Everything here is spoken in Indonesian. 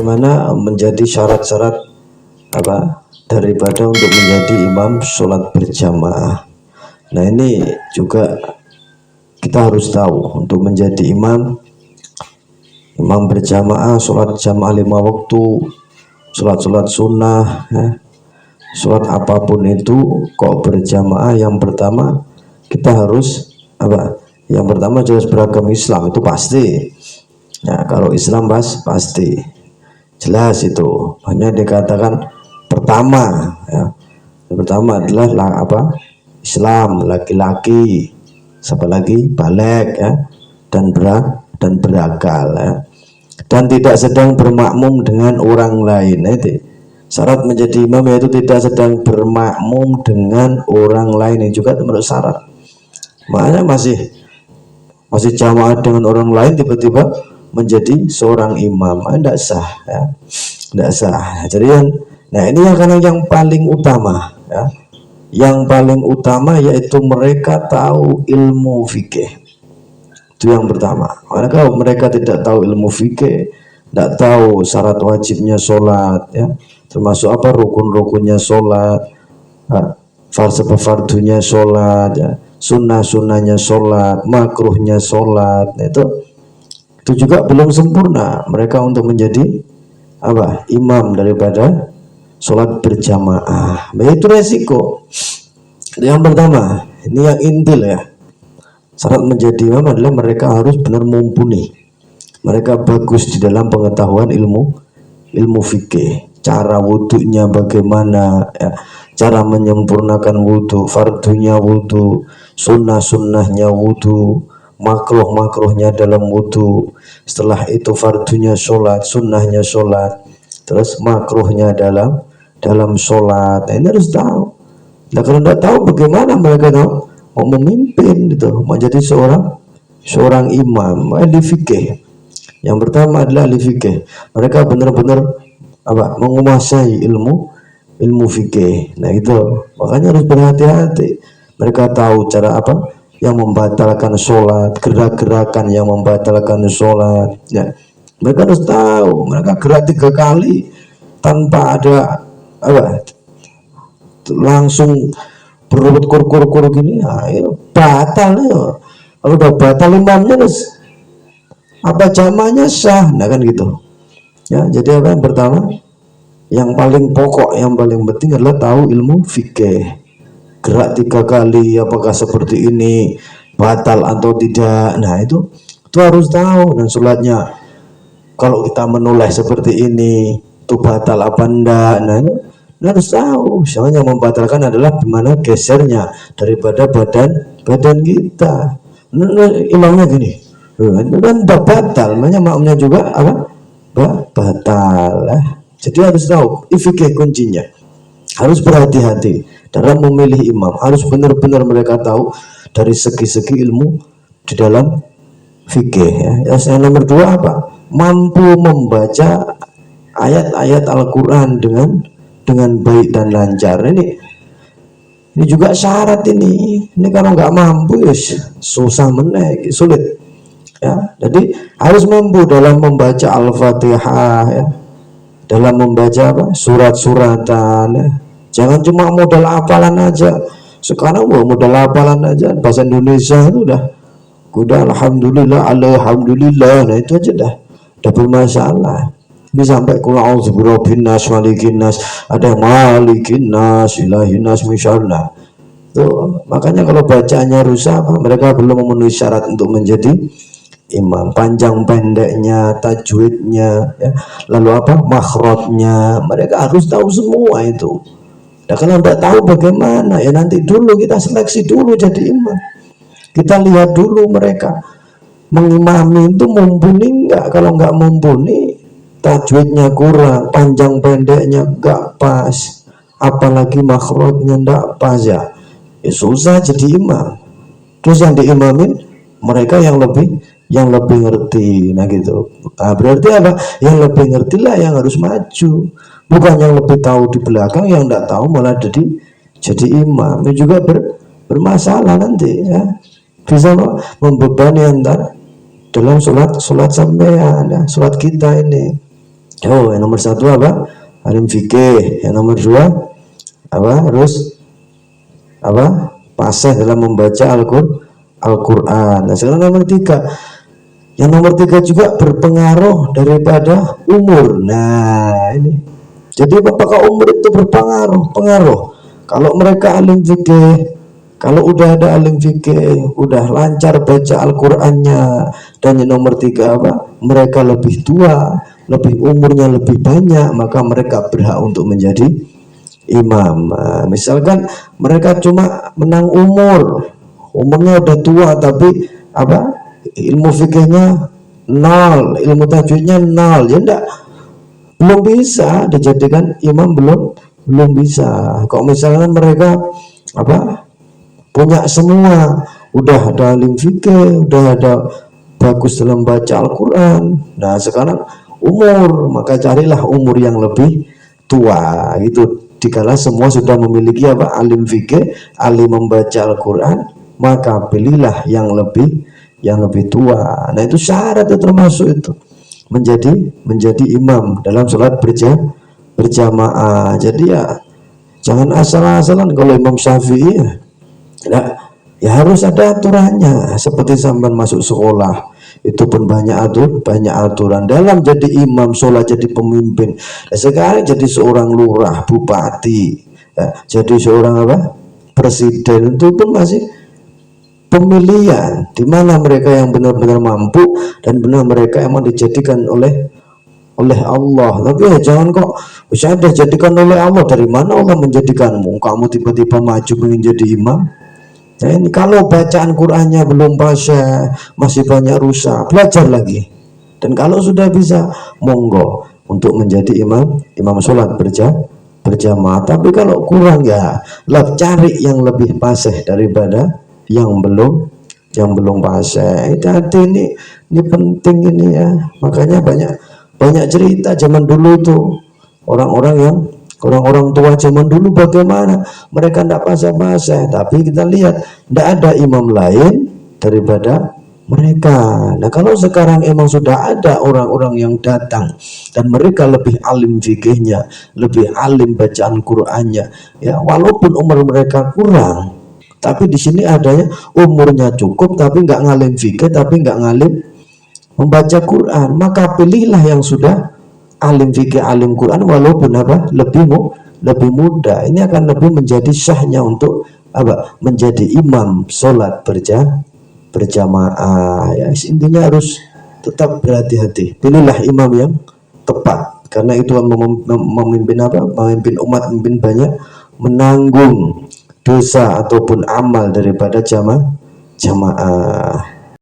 bagaimana menjadi syarat-syarat apa daripada untuk menjadi imam sholat berjamaah. Nah ini juga kita harus tahu, untuk menjadi imam berjamaah, sholat jamaah 5 waktu, sholat sunnah ya, sholat apapun itu kok berjamaah, yang pertama kita harus apa? Yang pertama jelas beragam Islam, itu pasti. Nah kalau Islam pasti jelas itu. Hanya dikatakan pertama ya, yang pertama adalah apa? Islam, laki-laki, siapa lagi? Baligh ya, dan berakal ya, dan tidak sedang bermakmum dengan orang lain. Itu syarat menjadi imam, yaitu tidak sedang bermakmum dengan orang lain. Ini juga termasuk syarat. Makanya masih jamaah dengan orang lain tiba-tiba menjadi seorang imam, tidak sah ya, tidak sah. Jadi nah ini yang paling utama ya, yang paling utama yaitu mereka tahu ilmu fikih. Itu yang pertama. Karena kalau mereka tidak tahu ilmu fikih, tidak tahu syarat wajibnya sholat ya, termasuk apa rukun-rukunnya sholat, fardunya sholat ya, sunnahnya sholat, makruhnya sholat, itu juga belum sempurna mereka untuk menjadi apa? Imam daripada sholat berjamaah. Nah, itu resiko. Yang pertama, ini yang intil ya. Syarat menjadi imam adalah mereka harus benar mumpuni. Mereka bagus di dalam pengetahuan ilmu fikih. Cara wudhunya bagaimana ya, cara menyempurnakan wudhu, fardunya wudhu, sunnahnya wudhu, makruhnya dalam wudhu. Setelah itu fardunya sholat, sunnahnya sholat, terus makruhnya dalam sholat. Nah, ini harus tahu. Nah, kalau tidak tahu bagaimana mereka tahu mau memimpin itu, menjadi seorang imam ahli fikih. Yang pertama adalah ahli fikih. Mereka benar-benar apa? Menguasai ilmu fikih. Nah itu makanya harus berhati-hati. Mereka tahu cara apa yang membatalkan sholat, gerak-gerakan yang membatalkan sholat ya. Mereka harus tahu. Mereka gerak 3 kali tanpa ada apa, langsung berurut kur gini, ayo batal ya. Kalau udah batal imamnya terus apa jamaahnya sah, nah kan gitu ya. Jadi apa yang pertama, yang paling pokok, yang paling penting adalah tahu ilmu fikih. Gerak 3 kali apakah seperti ini, batal atau tidak, nah itu harus tahu. Dan sholatnya kalau kita menoleh seperti ini itu batal apa enggak, nah itu harus tahu. Soalnya yang membatalkan adalah gimana gesernya daripada badan kita. Imamnya gini, itu kan udah batal, makanya makmumnya juga apa? Batal. Jadi harus tahu fikih kuncinya. Harus berhati-hati dalam memilih imam. Harus benar-benar mereka tahu dari segi-segi ilmu di dalam fikih ya. Yang nomor 2 apa? Mampu membaca ayat-ayat Al-Quran dengan baik dan lancar. Ini juga syarat ini. Ini kalau nggak mampu ya susah menaik, sulit ya. Jadi harus mampu dalam membaca Al-Fatihah ya, dalam membaca apa? Surat-suratan ya. Jangan cuma modal hafalan aja. Sekarang modal hafalan aja bahasa Indonesia itu udah alhamdulillah, nah itu aja dah bermasalah. Ini sampai qul a'udzu birabbin nas malikin nas, ada malikin nas ilahin nas misalnya. Tuh, makanya kalau bacaannya rusak, mereka belum memenuhi syarat untuk menjadi imam. Panjang pendeknya, tajwidnya ya, lalu apa? Makhrajnya, mereka harus tahu semua itu. Nah, kalau tidak tahu bagaimana ya, nanti dulu kita seleksi dulu jadi imam. Kita lihat dulu mereka mengimami itu mumpuni enggak. Kalau enggak mumpuni, tajwidnya kurang, panjang pendeknya enggak pas, apalagi makhrajnya enggak pas ya susah jadi imam. Terus yang diimamin mereka yang lebih ngerti. Nah gitu. Nah, berarti apa? Yang lebih ngerti lah yang harus maju, bukan yang lebih tahu di belakang, yang enggak tahu malah jadi imam. Ini juga bermasalah nanti ya. Bisa membebani antar dalam sholat sampean ya, sholat kita ini Oh, yang nomor satu apa? Alim fikih. Yang nomor dua apa? Harus apa? Fasih dalam membaca Al-Quran. Nah, sekarang nomor tiga. Yang nomor tiga juga berpengaruh daripada umur. Nah, ini. Jadi apakah umur itu pengaruh? Kalau mereka alim fikih, kalau udah ada alim fikih, udah lancar baca Al-Qur'annya, dan yang nomor tiga apa? Mereka lebih tua, lebih umurnya lebih banyak, maka mereka berhak untuk menjadi imam. Nah, misalkan mereka cuma menang umurnya udah tua tapi apa? Ilmu fikihnya nol, ilmu tajwidnya nol, ya enggak, belum bisa dijadikan imam, belum bisa. Kok misalnya mereka apa punya semua, udah ada alim fikih, udah ada bagus dalam baca Al-Quran, nah sekarang umur, maka carilah umur yang lebih tua gitu. Dikala semua sudah memiliki apa, alim fikih, alim membaca Al-Quran, maka pilihlah yang lebih tua. Nah itu syarat itu, termasuk itu menjadi imam dalam sholat berjamaah. Jadi ya jangan asal-asalan. Kalau Imam Syafi'i ya harus ada aturannya. Seperti sampai masuk sekolah itu pun banyak aturan dalam jadi imam sholat, jadi pemimpin. Nah, sekarang jadi seorang lurah, bupati, jadi seorang apa, presiden, itu pun masih pemilihan, di mana mereka yang benar-benar mampu dan benar mereka yang mau dijadikan oleh Allah. Tapi ya jangan kok bisa ada jadikan oleh Allah. Dari mana Allah menjadikanmu? Kamu tiba-tiba maju ingin jadi imam. Nah ini kalau bacaan Qurannya belum pasca, masih banyak rusak, belajar lagi. Dan kalau sudah bisa, monggo untuk menjadi imam sholat berjamaah. Tapi kalau kurang ya cari yang lebih pasih daripada yang belum pasih. Hati ini penting ini ya. Makanya banyak cerita zaman dulu itu, orang-orang tua zaman dulu bagaimana mereka tidak pasah-pasah, tapi kita lihat tidak ada imam lain daripada mereka. Nah kalau sekarang emang sudah ada orang-orang yang datang dan mereka lebih alim fikihnya, lebih alim bacaan Qur'annya, ya walaupun umur mereka kurang, tapi di sini adanya umurnya cukup tapi nggak ngalim fikih, tapi nggak ngalim membaca Quran, maka pilihlah yang sudah alim fikih, alim Quran, walaupun apa lebih muda. Ini akan lebih menjadi sahnya untuk apa, menjadi imam sholat berjamaah. Ya intinya harus tetap berhati-hati, pilihlah imam yang tepat, karena itu memimpin apa, memimpin umat, memimpin banyak, menanggung dosa ataupun amal daripada jamaah.